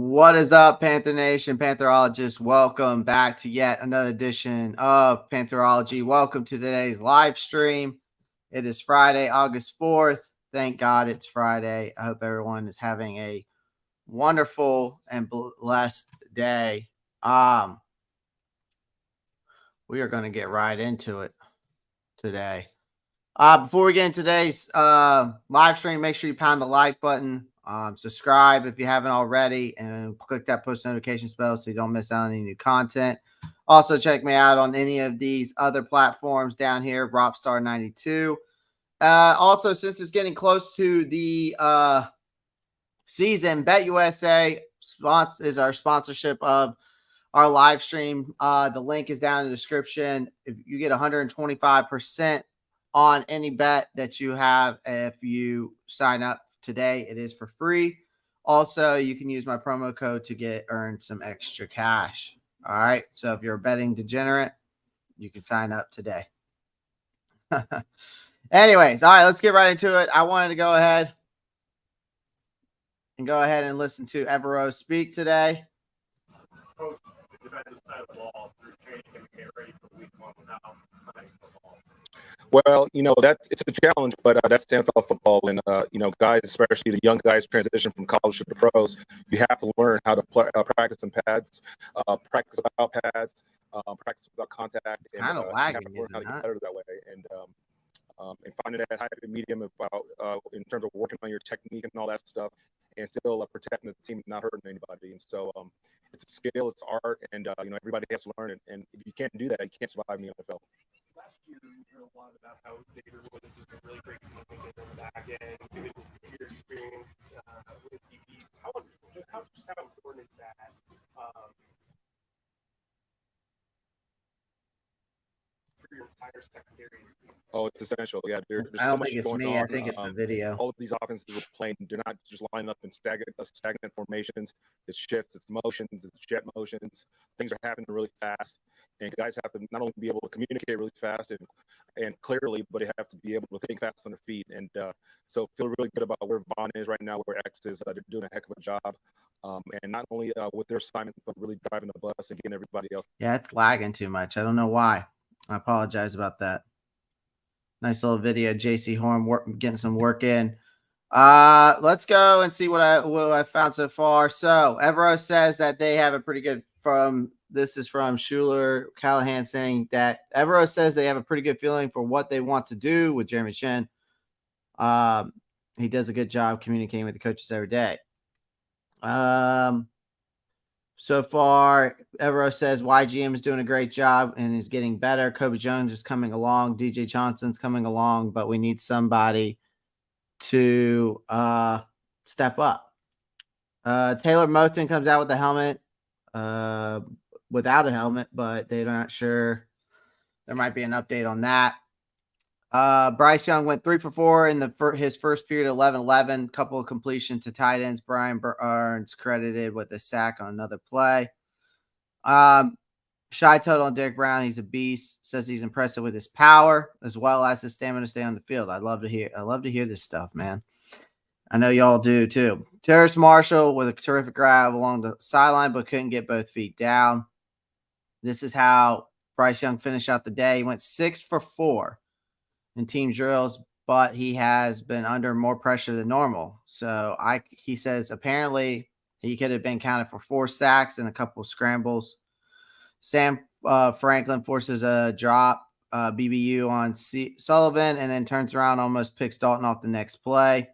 What is up, Panther Nation, Pantherologists? Welcome back to yet another edition of Pantherology. Welcome to today's live stream. It is Friday, August 4th. Thank God it's Friday. I hope everyone is having a wonderful and blessed day. We are going to get right into it today. Before we get into today's live stream, make sure you pound the like button. Subscribe if you haven't already, and click that post notification bell so you don't miss out on any new content. Also, check me out on any of these other platforms down here, Roppstar92. Also, since it's getting close to the season, BetUSA is our sponsorship of our live stream. The link is down in the description. If you get 125% on any bet that you have if you sign up today, it is for free. Also, you can use my promo code to earn some extra cash. All right. So if you're a betting degenerate, you can sign up today. Anyways, all right, let's get right into it. I wanted to go ahead and listen to Evero speak today. Coach, the defensive side of the ball through training and get ready for week one without playing football. Well, it's a challenge, but that's NFL football. And, guys, especially the young guys transition from college to pros, you have to learn how to practice in pads, practice without pads, practice without contact. And Kind of you lagging, have to learn how to isn't get it? better that way. And finding that happy medium about in terms of working on your technique and all that stuff, and still protecting the team, not hurting anybody. And so it's a skill, it's art, and everybody has to learn it. And if you can't do that, you can't survive in the NFL. Last year, we heard a lot about how Xavier was just a really great communicator on the back end, given your experience with DBs. How important is that? For your entire secondary. Oh, it's essential. Yeah, there's I so don't much think it's going me. on. I think it's the video. All of these offenses are playing. They're not just lining up in stagnant formations. It's shifts, it's motions, it's jet motions. Things are happening really fast, and guys have to not only be able to communicate really fast and clearly, but they have to be able to think fast on their feet. And so feel really good about where Vaughn is right now, where X is. They're doing a heck of a job, and not only with their assignment, but really driving the bus and getting everybody else. Yeah, it's lagging too much. I don't know why. I apologize about that. Nice little video. JC Horn getting some work in. Let's go and see what I found so far. So Evero says that they have a pretty good this is from Schuler Callahan saying that Evero says they have a pretty good feeling for what they want to do with Jeremy Chin. He does a good job communicating with the coaches every day. So far, Evero says YGM is doing a great job and is getting better. Kobe Jones is coming along. DJ Johnson's coming along, but we need somebody to step up. Taylor Moton comes out with a helmet, without a helmet, but they're not sure. There might be an update on that. Bryce Young went 3 for 4 in his first period, 11-11. Couple of completion to tight ends. Brian Burns credited with a sack on another play. Shy Total and Derek Brown, he's a beast. Says he's impressive with his power as well as his stamina to stay on the field. I love to hear this stuff, man. I know y'all do too. Terrace Marshall with a terrific grab along the sideline, but couldn't get both feet down. This is how Bryce Young finished out the day. He went 6 for 4 in team drills, but he has been under more pressure than normal. So he says apparently he could have been counted for 4 sacks and a couple of scrambles. Sam Franklin forces a drop BBU on Sullivan and then turns around, almost picks Dalton off the next play.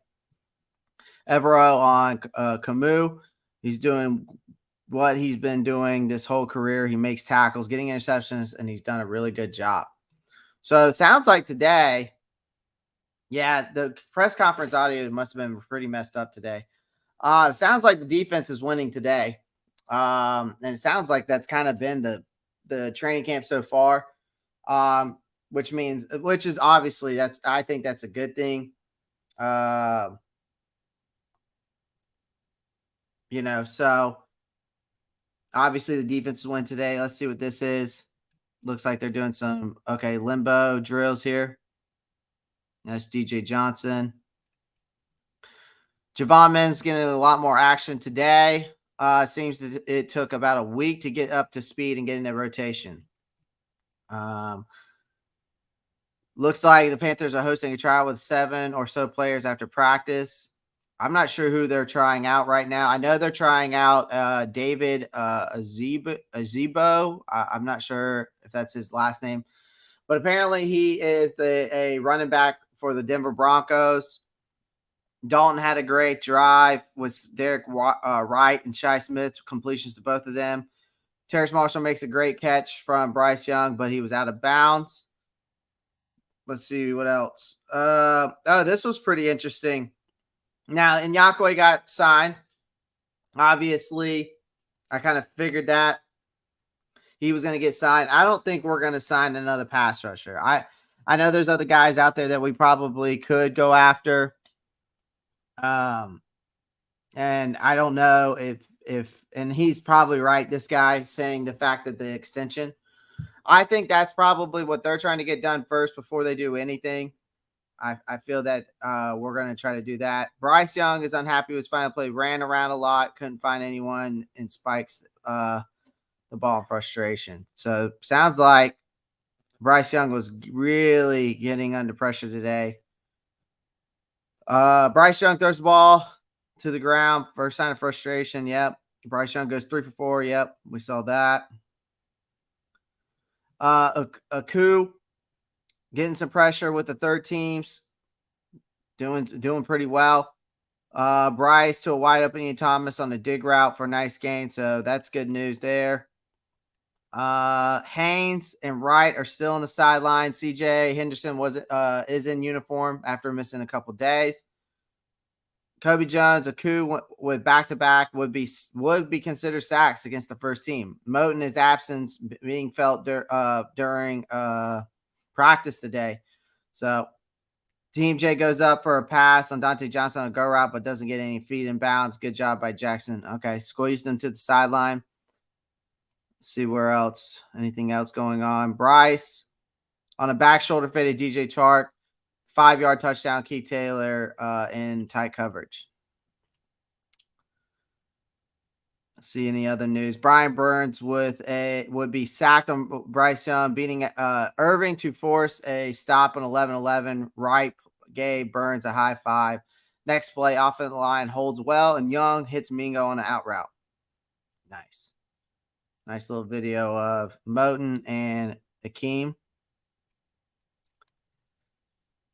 Evero on Camus. He's doing what he's been doing this whole career. He makes tackles, getting interceptions, and he's done a really good job. So it sounds like today, yeah, the press conference audio must have been pretty messed up today. It sounds like the defense is winning today. And it sounds like that's kind of been the training camp so far, which is obviously I think that's a good thing. So obviously the defense is winning today. Let's see what this is. Looks like they're doing some, limbo drills here. That's DJ Johnson. Javon Mims getting a lot more action today. Seems that it took about a week to get up to speed and get into rotation. Looks like the Panthers are hosting a trial with 7 or so players after practice. I'm not sure who they're trying out right now. I know they're trying out David Azebo. I'm not sure if that's his last name, but apparently he is a running back for the Denver Broncos. Dalton had a great drive with Derek Wright and Shai Smith, completions to both of them. Terrace Marshall makes a great catch from Bryce Young, but he was out of bounds. Let's see what else. This was pretty interesting. Now, Inyakwe got signed. Obviously, I kind of figured that he was going to get signed. I don't think we're going to sign another pass rusher. I know there's other guys out there that we probably could go after. And I don't know if and he's probably right, this guy saying the fact that the extension. I think that's probably what they're trying to get done first before they do anything. I feel that we're going to try to do that. Bryce Young is unhappy with his final play, ran around a lot, couldn't find anyone, and spikes the ball in frustration. So sounds like Bryce Young was really getting under pressure today. Bryce Young throws the ball to the ground. First sign of frustration. Yep. Bryce Young goes 3 for 4. Yep. We saw that. Aku getting some pressure with the third teams. Doing pretty well. Bryce to a wide open Ian Thomas on a dig route for a nice gain. So that's good news there. Haynes and Wright are still on the sideline. CJ Henderson is in uniform after missing a couple days. Kobe Jones, Aku with back-to-back would be considered sacks against the first team. Moten, his absence being felt during practice today. So Team J goes up for a pass on Dante Johnson on a go route, but doesn't get any feet in bounds. Good job by Jackson. Okay, squeezed him to the sideline. See where else. Anything else going on? Bryce on a back shoulder faded DJ Chark. 5-yard touchdown, Keith Taylor in tight coverage. See any other news? Brian Burns would be sacked on Bryce Young, beating Irving to force a stop on 11-11. Wright gave Burns a high five. Next play, offensive line holds well, and Young hits Mingo on an out route. Nice. Nice little video of Moten and Akeem.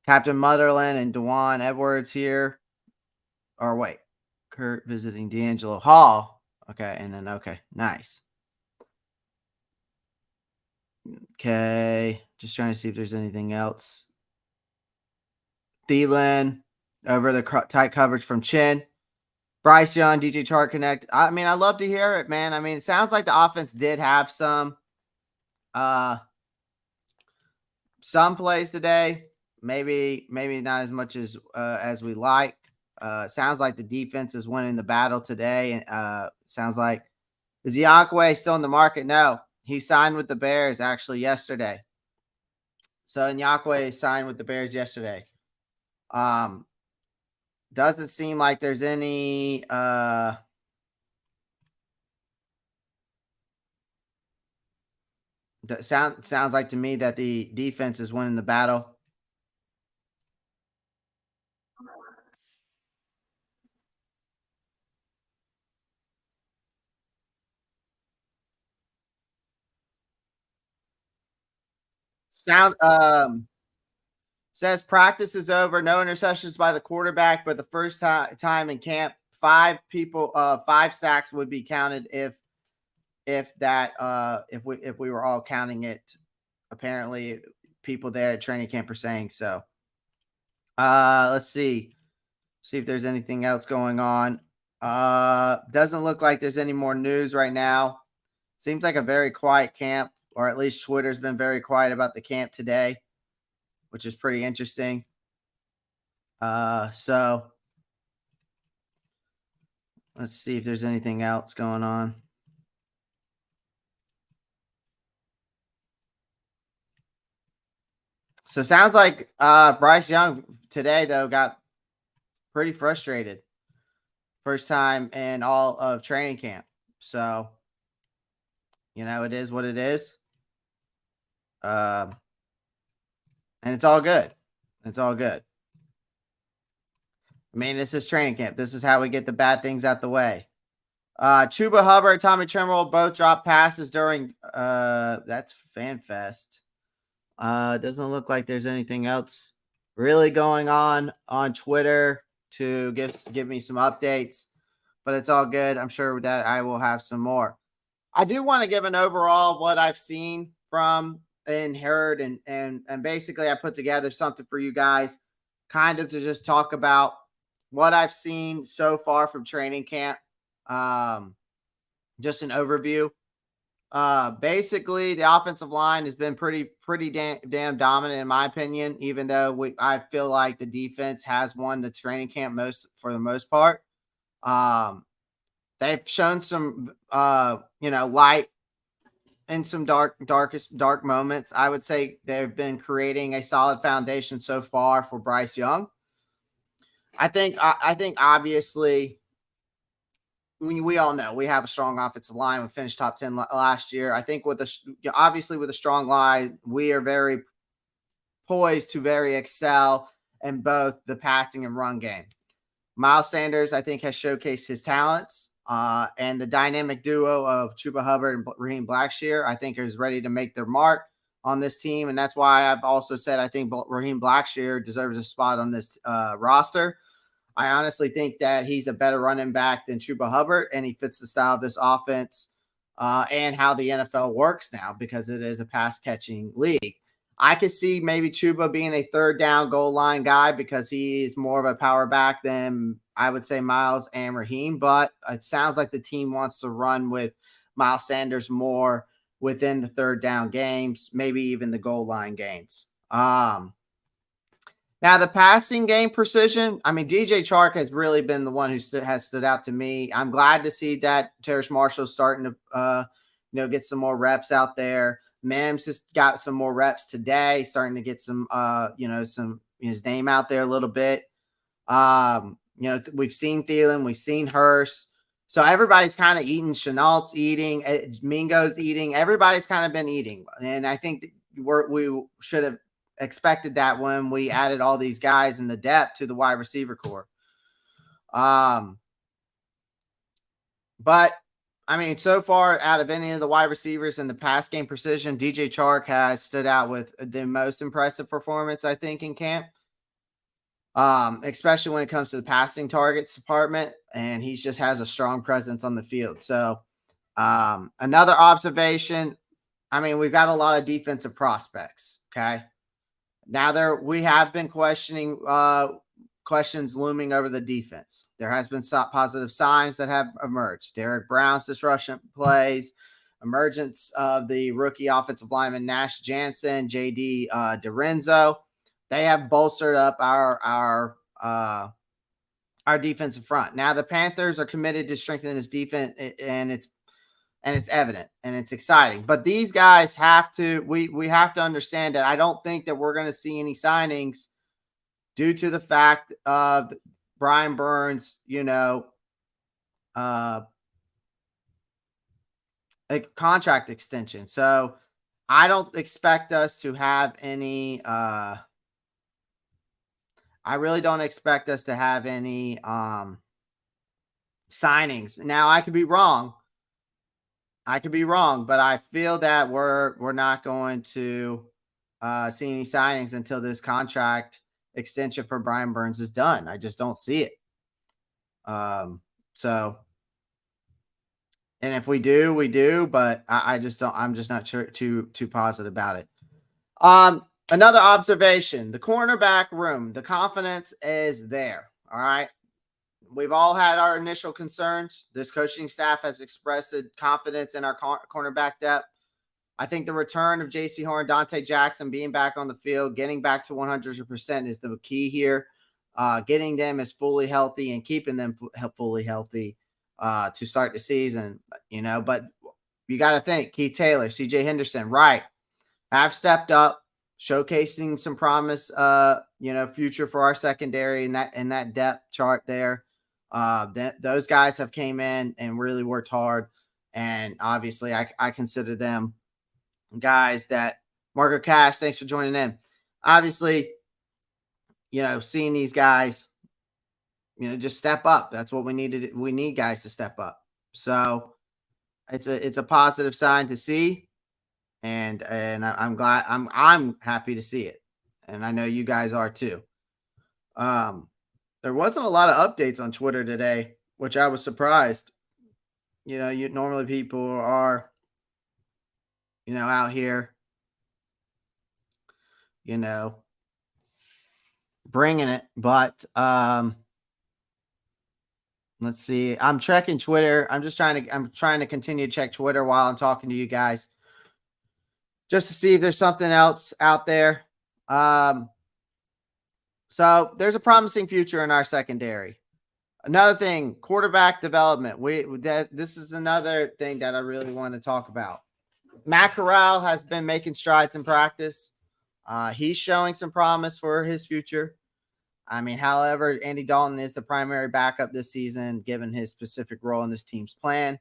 Captain Motherland and Dewan Edwards here. Or wait, Kurt visiting D'Angelo Hall. Okay, and then nice. Okay, just trying to see if there's anything else. Thielen over the tight coverage from Chin. Bryce Young, DJ Chark connect. I mean, I love to hear it, man. I mean, it sounds like the offense did have some plays today. Maybe not as much as we like. Sounds like the defense is winning the battle today. Sounds like, is Inyakwe still in the market? No, he signed with the Bears actually yesterday. So Inyakwe signed with the Bears yesterday. Doesn't seem like there's any sounds like to me that the defense is winning the battle. Says practice is over. No interceptions by the quarterback, but the first time in camp, 5 sacks would be counted if we were all counting it. Apparently, people there at training camp are saying so. Let's see if there's anything else going on. Doesn't look like there's any more news right now. Seems like a very quiet camp, or at least Twitter's been very quiet about the camp today, which is pretty interesting. So let's see if there's anything else going on. So sounds like Bryce Young today, though, got pretty frustrated. First time in all of training camp. So, it is what it is. And it's all good. It's all good. I mean, this is training camp. This is how we get the bad things out the way. Chuba Hubbard, Tommy Tremble both dropped passes during that's FanFest. Doesn't look like there's anything else really going on Twitter to give me some updates, but it's all good. I'm sure that I will have some more. I do want to give an overall what I've seen from and heard, and basically I put together something for you guys, kind of to just talk about what I've seen so far from training camp. Just an overview. Basically, the offensive line has been pretty damn dominant in my opinion. Even though I feel like the defense has won the training camp for the most part. They've shown some light in some dark moments. I would say they've been creating a solid foundation so far for Bryce Young. I think obviously, we all know we have a strong offensive line. We finished top 10 last year. I think with a strong line, we are very poised to excel in both the passing and run game. Miles Sanders, I think, has showcased his talents, and the dynamic duo of Chuba Hubbard and Raheem Blackshear, I think, is ready to make their mark on this team, and that's why I've also said I think Raheem Blackshear deserves a spot on this roster. I honestly think that he's a better running back than Chuba Hubbard, and he fits the style of this offense and how the NFL works now, because it is a pass-catching league. I could see maybe Chuba being a third down goal line guy because he's more of a power back than I would say Miles and Raheem, but it sounds like the team wants to run with Miles Sanders more within the third down games, maybe even the goal line games. Now, the passing game precision, I mean, DJ Chark has really been the one who has stood out to me. I'm glad to see that Terrace Marshall's starting to, get some more reps out there. Mims has got some more reps today, starting to get some his name out there a little bit. We've seen Thielen, we've seen Hurst. So everybody's kind of eating. Chenault's eating, Mingo's eating. Everybody's kind of been eating. And I think we should have expected that when we added all these guys in the depth to the wide receiver core. But I mean, so far out of any of the wide receivers in the pass game precision, DJ Chark has stood out with the most impressive performance, I think, in camp. Especially when it comes to the passing targets department, and he just has a strong presence on the field. So another observation, I mean, we've got a lot of defensive prospects. Okay. Now we have been questions looming over the defense. There has been some positive signs that have emerged. Derek Brown's disruption plays, emergence of the rookie offensive lineman Nash Jansen, JD DiRenzo. They have bolstered up our defensive front. Now the Panthers are committed to strengthening this defense, and it's evident and it's exciting. But these guys we have to understand that I don't think that we're going to see any signings due to the fact of Brian Burns, a contract extension. So I don't expect us to have any I really don't expect us to have any signings. Now I could be wrong. But I feel that we're not going to see any signings until this contract extension for Brian Burns is done. I just don't see it. So, and if we do, we do, but I just don't. I'm just not sure too positive about it. Another observation: the cornerback room, the confidence is there. All right. We've all had our initial concerns. This coaching staff has expressed confidence in our cornerback depth. I think the return of J.C. Horn, Dante Jackson being back on the field, getting back to 100% is the key here. Getting them as fully healthy and keeping them fully healthy to start the season, But you got to think, Keith Taylor, C.J. Henderson, right, have stepped up, showcasing some promise, future for our secondary in that depth chart there. Those guys have came in and really worked hard. And obviously I consider them guys that Marco Cash, thanks for joining in. Obviously, seeing these guys, just step up. That's what we needed. We need guys to step up. So it's a positive sign to see. And I'm glad I'm happy to see it. And I know you guys are too. There wasn't a lot of updates on Twitter today, which I was surprised. Normally people are, out here, bringing it. But let's see. I'm checking Twitter. I'm trying to continue to check Twitter while I'm talking to you guys, just to see if there's something else out there. So there's a promising future in our secondary. Another thing, quarterback development. This is another thing that I really want to talk about. Matt Corral has been making strides in practice. He's showing some promise for his future. I mean, however, Andy Dalton is the primary backup this season, given his specific role in this team's plan.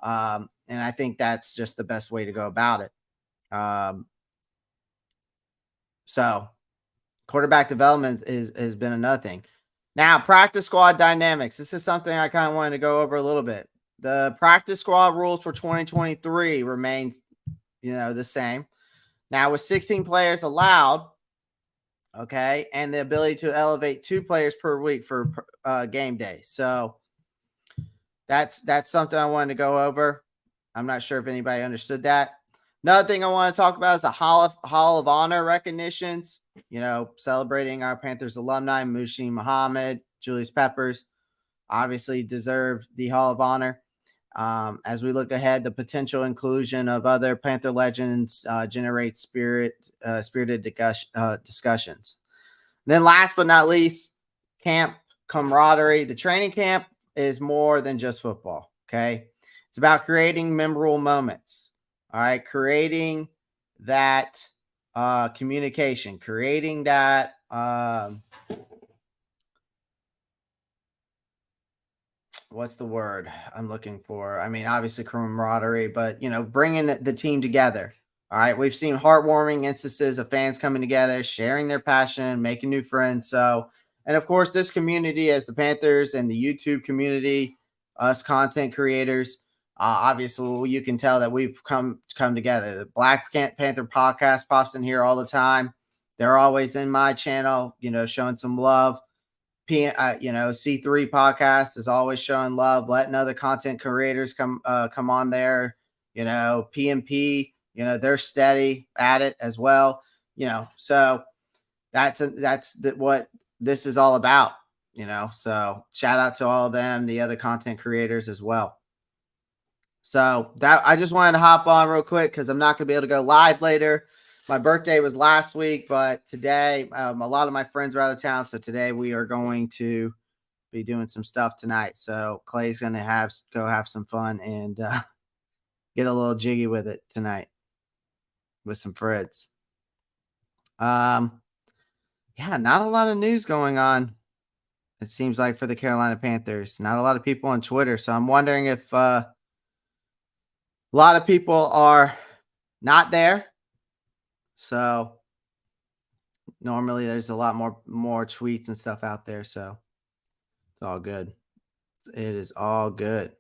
And I think that's just the best way to go about it. So quarterback development has been another thing. Now, practice squad dynamics. This is something I kind of wanted to go over a little bit. The practice squad rules for 2023 remains, the same. Now, with 16 players allowed, okay, and the ability to elevate 2 players per week for game day. So that's something I wanted to go over. I'm not sure if anybody understood that. Another thing I want to talk about is the Hall of Honor recognitions. Celebrating our Panthers alumni, Muhsin Muhammad, Julius Peppers, obviously deserve the Hall of Honor. As we look ahead, the potential inclusion of other Panther legends generates spirited discussions. And then last but not least, camp camaraderie. The training camp is more than just football, okay? It's about creating memorable moments, all right? Creating that communication, creating that what's the word I'm looking for? I mean, obviously camaraderie, but bringing the team together. All right, we've seen heartwarming instances of fans coming together, sharing their passion, making new friends. So, and of course, this community, as the Panthers and the YouTube community, us content creators, obviously, you can tell that we've come together. The Black Panther podcast pops in here all the time. They're always in my channel, showing some love. C3 podcast is always showing love, letting other content creators come on there. PMP, they're steady at it as well. So that's what this is all about. So shout out to all of them, the other content creators as well. So that I just wanted to hop on real quick because I'm not going to be able to go live later. My birthday was last week, but today a lot of my friends are out of town. So today we are going to be doing some stuff tonight. So Clay's going to go have some fun and get a little jiggy with it tonight with some friends. Yeah, not a lot of news going on. It seems like for the Carolina Panthers, not a lot of people on Twitter. So I'm wondering if a lot of people are not there. So normally there's a lot more tweets and stuff out there. So it's all good. It is all good.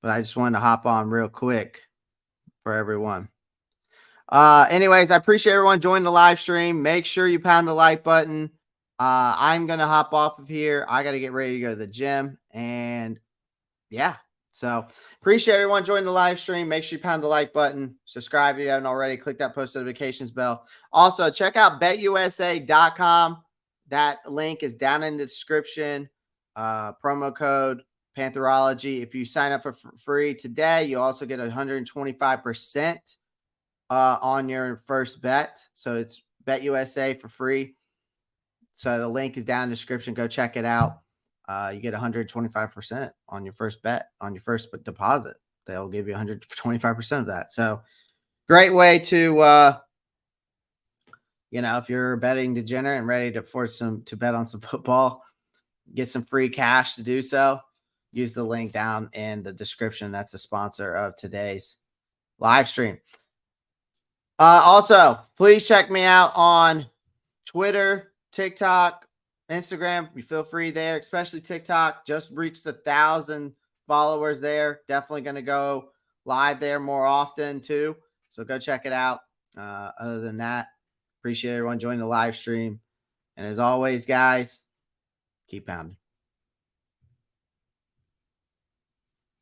But I just wanted to hop on real quick for everyone. Anyways, I appreciate everyone joining the live stream. Make sure you pound the like button. I'm going to hop off of here. I got to get ready to go to the gym. And yeah. So appreciate everyone joining the live stream. Make sure you pound the like button. Subscribe if you haven't already. Click that post notifications bell. Also, check out betusa.com. That link is down in the description. Promo code Pantherology. If you sign up for free today, you also get 125% on your first bet. So it's BetUSA for free. So the link is down in the description. Go check it out. You get 125% on your first bet, on your first deposit. They'll give you 125% of that. So great way to, if you're a betting degenerate and ready to bet on some football, get some free cash to do so, use the link down in the description. That's the sponsor of today's live stream. Also, please check me out on Twitter, TikTok, Instagram. You feel free there, especially TikTok. Just reached 1,000 followers there. Definitely going to go live there more often too. So go check it out. Other than that, appreciate everyone joining the live stream. And as always, guys, keep pounding.